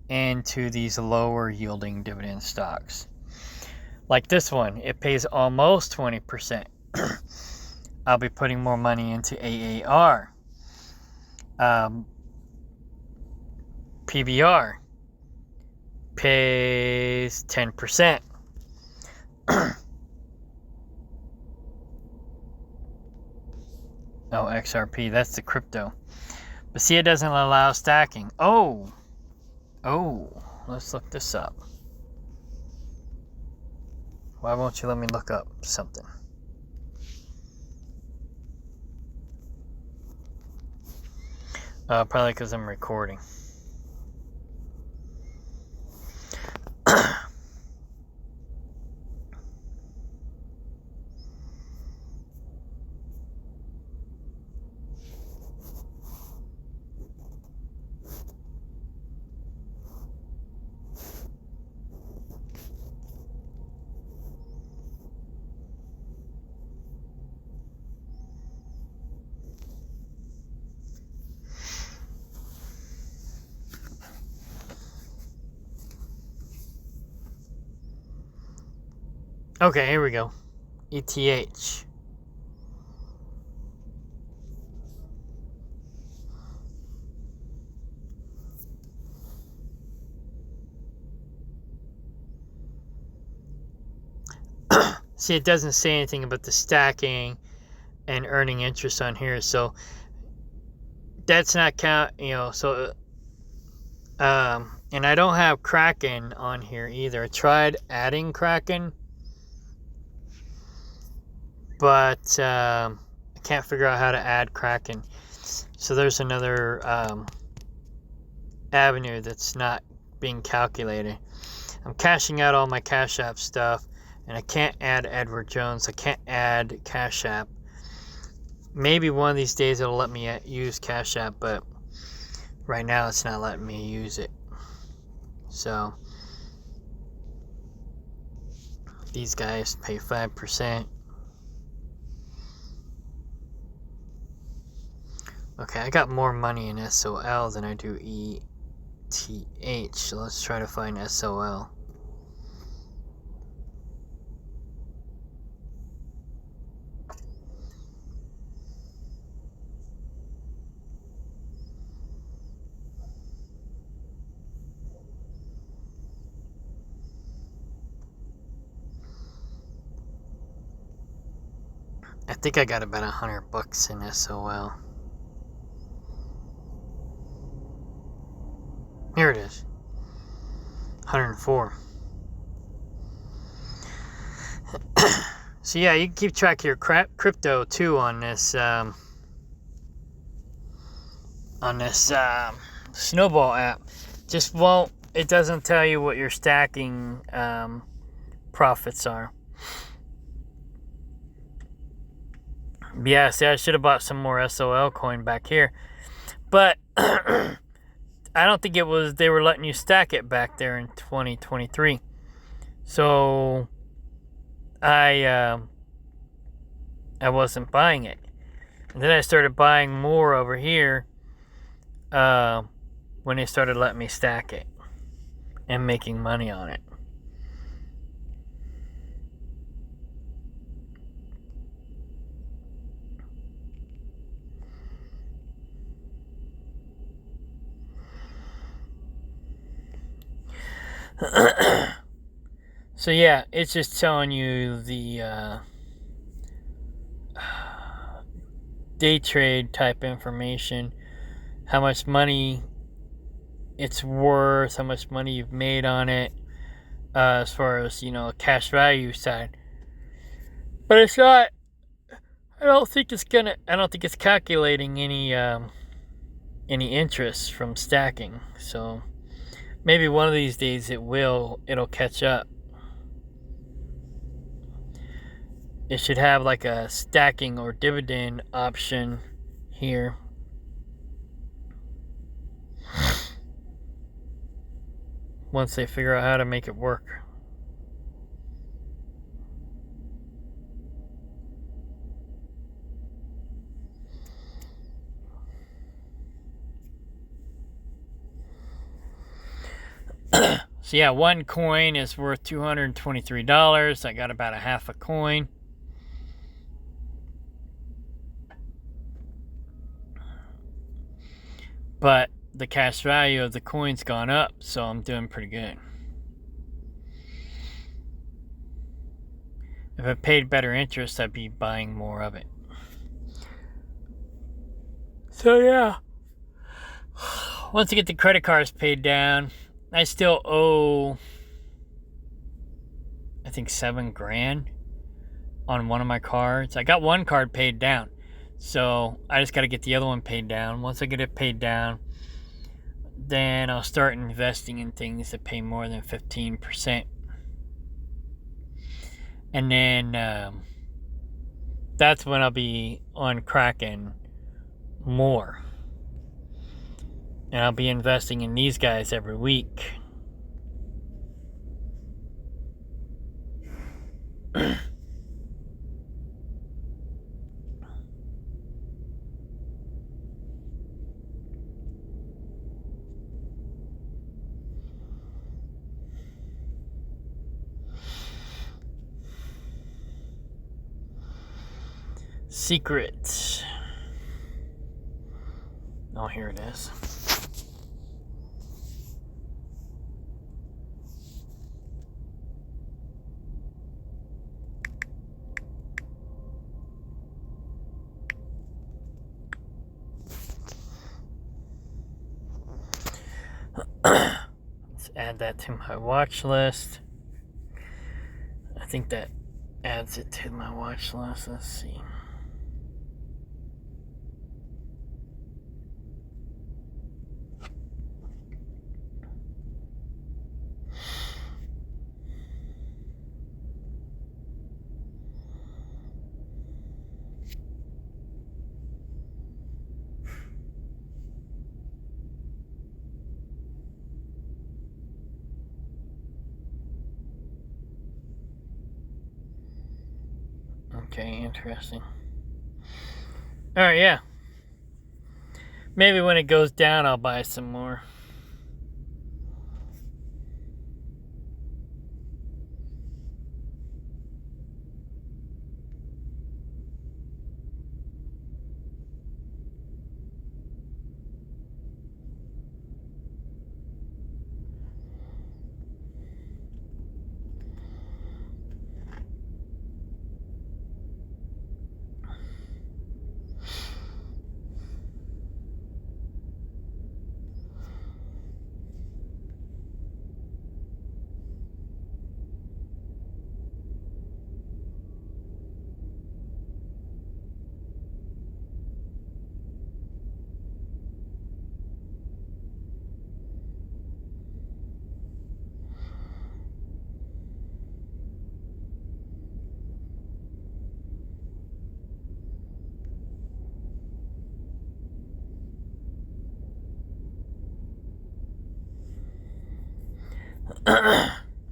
into these lower yielding dividend stocks. Like this one, it pays almost 20%. I'll be putting more money into AAR. PBR pays 10%. Oh, XRP, that's the crypto. But see, it doesn't allow stacking. Oh, let's look this up. Why won't you let me look up something? Probably because I'm recording. Okay, here we go. ETH. See, it doesn't say anything about the stacking and earning interest on here, so that's not count, so and I don't have Kraken on here either. I tried adding Kraken, but I can't figure out how to add Kraken. So there's another avenue that's not being calculated. I'm cashing out all my Cash App stuff, and I can't add Edward Jones. I can't add Cash App. Maybe one of these days it'll let me use Cash App, but right now it's not letting me use it. So these guys pay 5%. Okay, I got more money in SOL than I do ETH, so let's try to find SOL. I think I got about $100 in SOL. Here it is. 104. So yeah, you can keep track of your crypto too on this Snowball app. Just won't. It doesn't tell you what your stacking profits are. Yeah, see, I should have bought some more SOL coin back here, but I don't think it was. They were letting you stack it back there in 2023, so I wasn't buying it, and then I started buying more over here when they started letting me stack it and making money on it. So yeah, it's just telling you the day trade type information, how much money it's worth, how much money you've made on it, as far as, cash value side. But it's not. I don't think it's calculating any interest from stacking. So maybe one of these days it'll catch up. It should have like a stacking or dividend option here. Once they figure out how to make it work. So yeah, one coin is worth $223. I got about a half a coin. But the cash value of the coin's gone up, so I'm doing pretty good. If I paid better interest, I'd be buying more of it. So yeah, once I get the credit cards paid down, I still owe, I think, $7,000 on one of my cards. I got one card paid down, so I just got to get the other one paid down. Once I get it paid down, then I'll start investing in things that pay more than 15%. And then that's when I'll be on Kraken more. And I'll be investing in these guys every week. Secret. Oh, here it is. Let's add that to my watch list. I think that adds it to my watch list. Let's see. Okay, interesting. Alright, yeah. Maybe when it goes down, I'll buy some more.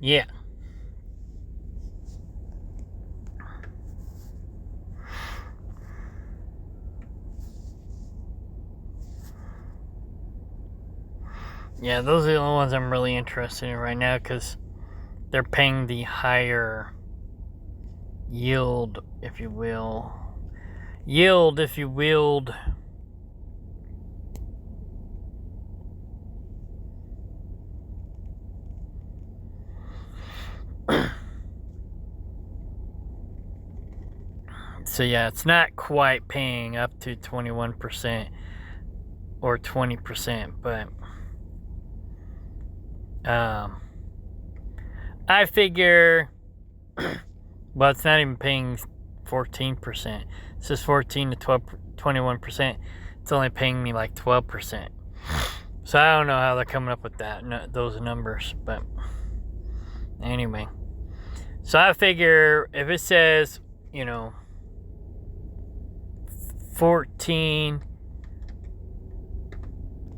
Yeah. Yeah, those are the only ones I'm really interested in right now because they're paying the higher yield, if you will. Yield, if you willed. So yeah, it's not quite paying up to 21% or 20%, but I figure, well, it's not even paying 14%. It says 14 to 21%. It's only paying me like 12%. So I don't know how they're coming up with those numbers, but anyway. So I figure if it says, 14.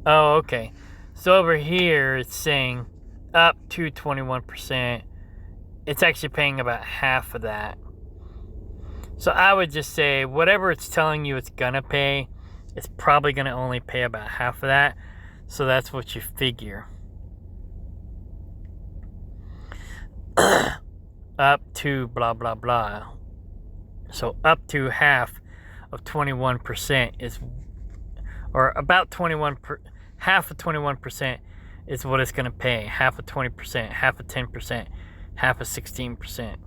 Oh, okay. So over here it's saying up to 21%. It's actually paying about half of that. So I would just say whatever it's telling you it's gonna pay, it's probably gonna only pay about half of that. So that's what you figure. Up to blah blah blah. So up to half of 21% is, or about half of 21% is what it's going to pay. Half of 20%, half of 10%, half of 16%.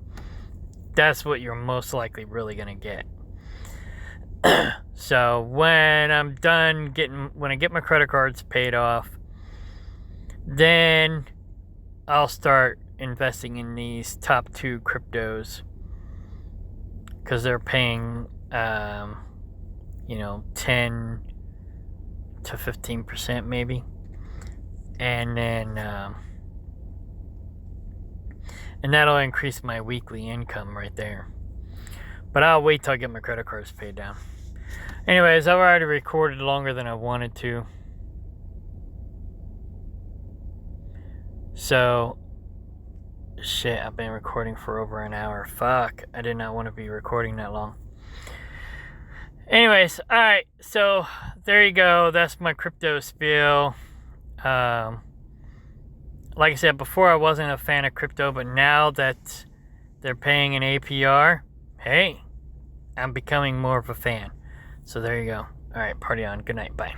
That's what you're most likely really going to get. So when I'm done when I get my credit cards paid off, then I'll start investing in these top 2 cryptos because they're paying 10 to 15% maybe, and then and that'll increase my weekly income right there. But I'll wait till I get my credit cards paid down. Anyways, I've already recorded longer than I wanted to, so shit, I've been recording for over an hour. Fuck, I did not want to be recording that long. Anyways, alright, so there you go. That's my crypto spiel. Like I said before, I wasn't a fan of crypto, but now that they're paying an APR, hey, I'm becoming more of a fan. So there you go. Alright, party on. Good night. Bye.